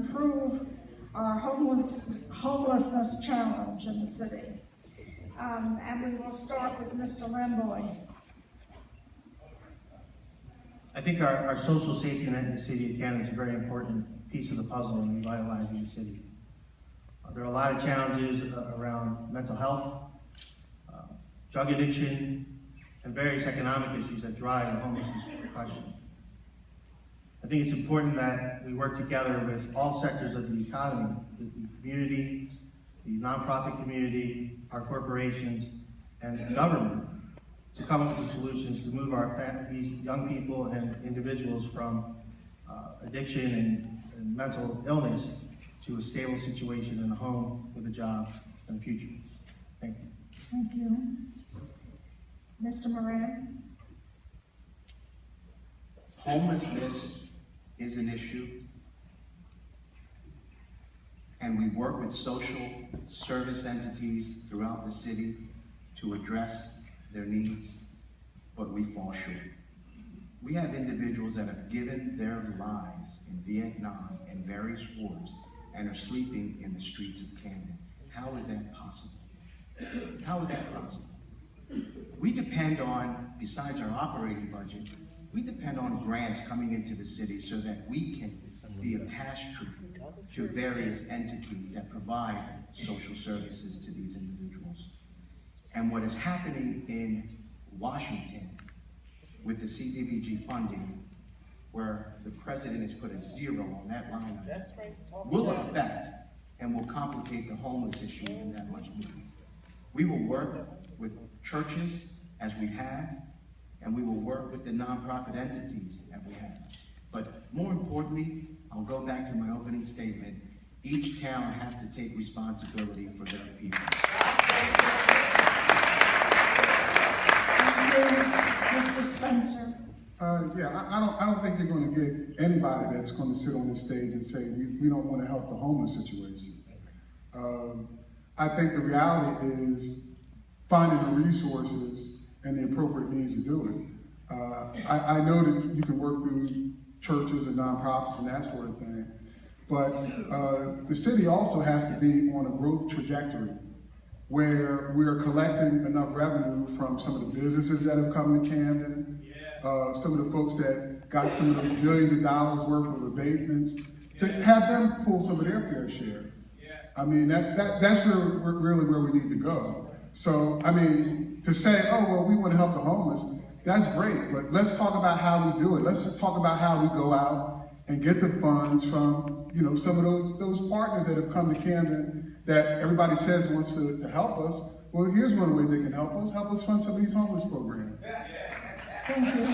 improve our homelessness challenge in the city. And we will start with Mr. Lamboy. I think our social safety net in the city of Camden is a very important piece of the puzzle in revitalizing the city. There are a lot of challenges around mental health, drug addiction, and various economic issues that drive the homelessness question. I think it's important that we work together with all sectors of the economy, the community, the nonprofit community, our corporations, and government to come up with the solutions to move these young people and individuals from addiction and mental illness to a stable situation in a home with a job and a future. Thank you. Thank you. Mr. Moran. Homelessness is an issue, and we work with social service entities throughout the city to address their needs, but we fall short. We have individuals that have given their lives in Vietnam and various wars and are sleeping in the streets of Camden. How is that possible? How is that possible? We depend on, besides our operating budget, we depend on grants coming into the city so that we can be a pass-through to various entities that provide social services to these individuals. And what is happening in Washington with the CDBG funding, where the president has put a 0 on that line item, will affect and will complicate the homeless issue in that much more. We will work with churches as we have, and we will work with the nonprofit entities that we have. But more importantly, I'll go back to my opening statement, each town has to take responsibility for their people. Mr. Spencer. I don't think you're going to get anybody that's going to sit on the stage and say we don't want to help the homeless situation. I think the reality is finding the resources and the appropriate means to do it. I know that you can work through churches and nonprofits and that sort of thing, but the city also has to be on a growth trajectory where we're collecting enough revenue from some of the businesses that have come to Camden, some of the folks that got some of those millions of dollars worth of abatements, to have them pull some of their fair share. I mean, that's really where we need to go. So, I mean, to say, oh, well, we want to help the homeless, that's great, but let's talk about how we do it. Let's talk about how we go out and get the funds from, some of those partners that have come to Camden that everybody says wants to help us. Well, here's one of the ways they can help us fund some of these homeless programs. Thank you.